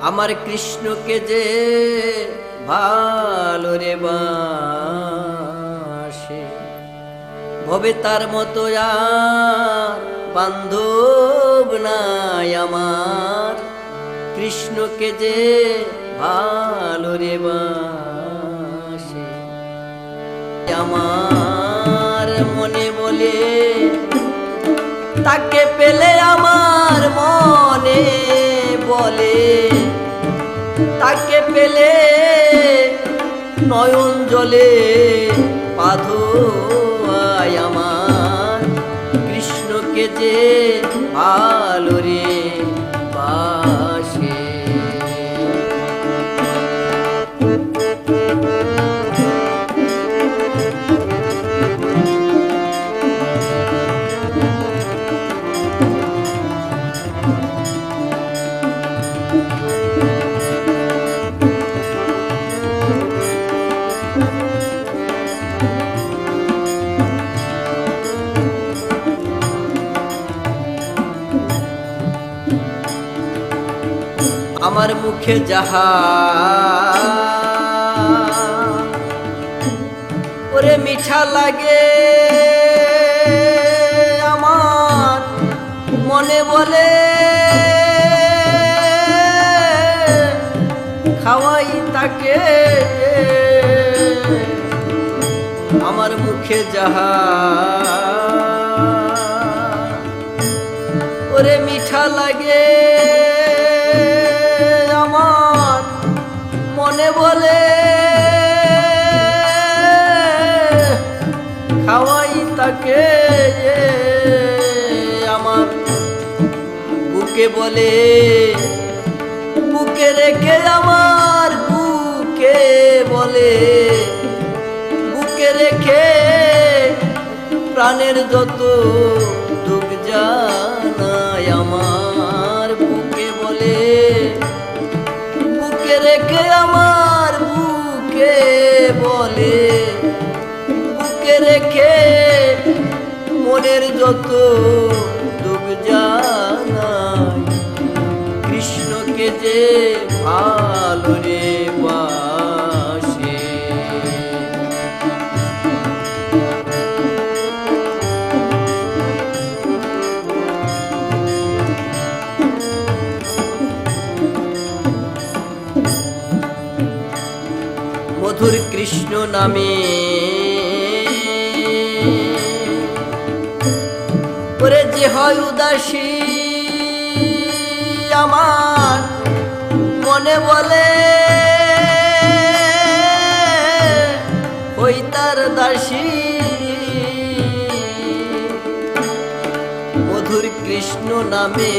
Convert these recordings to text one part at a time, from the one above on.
আমার কৃষ্ণকে যে ভালো রে বাসে, ভবে তার মতো আর বান্ধব নাই আমার। কৃষ্ণকে যে ভালো রে বাসে, আমার মনে বলে তাকে পেলে আমার মনে বলে, তাকে পেলে নয়ন জলে পাধোয় আমার। কৃষ্ণকে যে ভালো রে বাসে। আমার মুখে যাহা ওরে মিঠা লাগে, আমার মনে বলে খাওয়াই তাকে। আমার মুখে যাহা ওরে মিঠা লাগে, আমার মনে বলে খাওয়াই তাকে। আমার বুকে বলে বুকে রেখে, আমার বুকে বলে বুকে রেখে প্রাণের যত দুঃখ জানাই আমার। বুকে বলে বুকে রেখে, আমার বুকে বলে বুকে রেখে মনের যত দুঃখ জানাই। কৃষ্ণকে যে ভালো রে বাসে। মধুর কৃষ্ণ নামে ওরে যে হয় উদাসী, আমার মনে বলে ওই তার দাসী। মধুর কৃষ্ণ নামে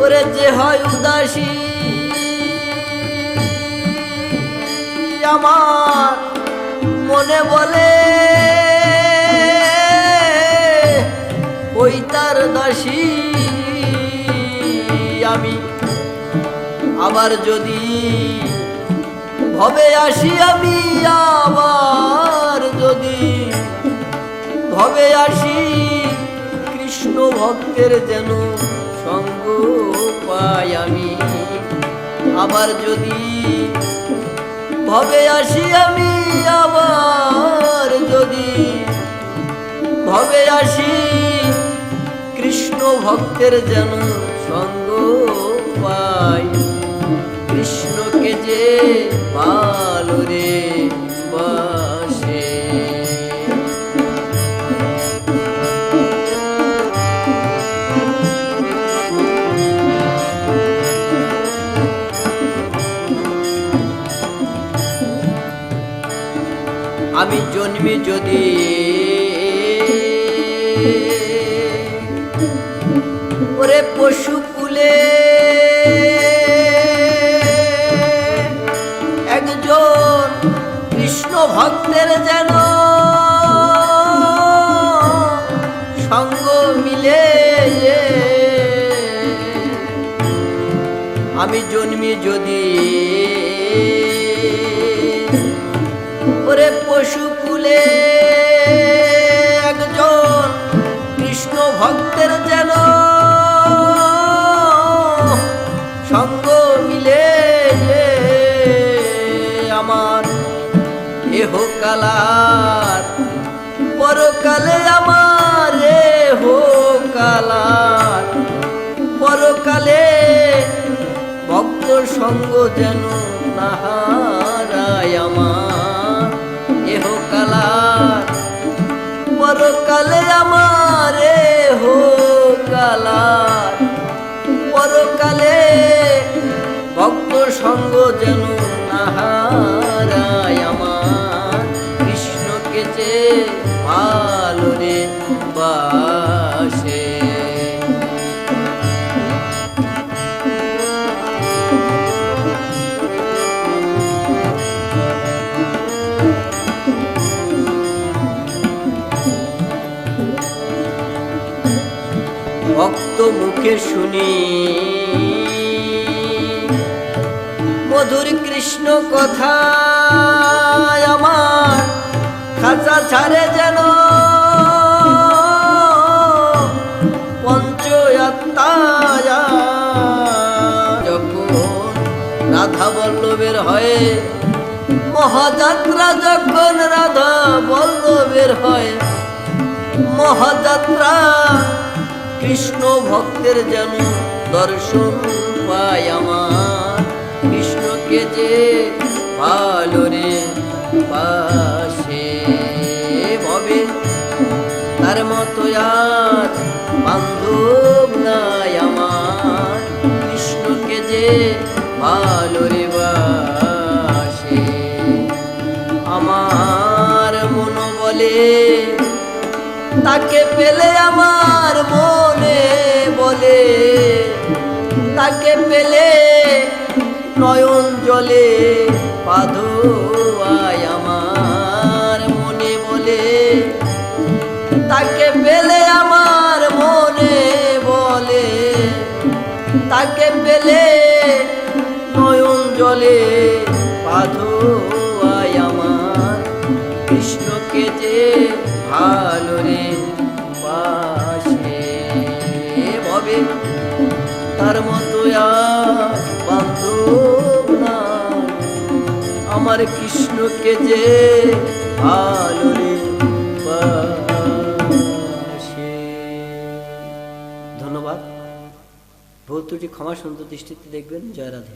ওরে যে হয় উদাসী, আমার মনে বলে ওই তার দাসী। আমি আবার যদি ভবে আসি, আমি আবার যদি ভবে আসি, কৃষ্ণ ভক্তের যেন সঙ্গ পাই আমি। আবার যদি ভবে আসি, আমি আবার যদি ভবে আসি, কৃষ্ণ ভক্তের যেন সঙ্গ পাই। কৃষ্ণকে যে ভালো রে বাসে। আমি জন্মি যদি ওরে পশু কুলে, একজন কৃষ্ণ ভক্তের যেন সঙ্গ মিলে। আমি জন্মি যদি ওরে পশু কুলে, একজন কৃষ্ণ ভক্তের যেন সঙ্গ যেন না হারায় আমার, এহকালার পরকালে আমার, এহকালার পরকালে ভক্ত সঙ্গ যেন না হারায় আমার, কৃষ্ণকে যে ভালো রে বাসে। ভক্ত মুখে শুনি মধুর কৃষ্ণ কথা, আমার খাঁচা ছাড়ে যেন পঞ্চ আত্মা। যখন রাধা বল্লভের হয় মহাযাত্রা, যখন রাধা বল্লভের হয় মহাযাত্রা, কৃষ্ণ ভক্তের যেন দর্শন পায় আমার, কৃষ্ণকে যে ভালো রে বাসে। ভবে তার মতো আর বান্ধব নাই আমার, কৃষ্ণকে যে ভালো রে বাসে। আমার মন বলে তাকে পেলে, আমার মনে বলে তাকে পেলে নয়ন জলে পাধোয়ায়, আমার মনে বলে তাকে পেলে, আমার মনে বলে তাকে পেলে নয়ন জলে পাধোয়ায় আমার, কৃষ্ণকে যে ভালো রে বাসে। ভবে তার মতো আর বান্ধব নাই আমার, কৃষ্ণকে যে ভালো রে বাসে। ধন্যবাদ। ভুল ত্রুটি ক্ষমা সুন্দর দৃষ্টিতে দেখবেন। জয় রাধে।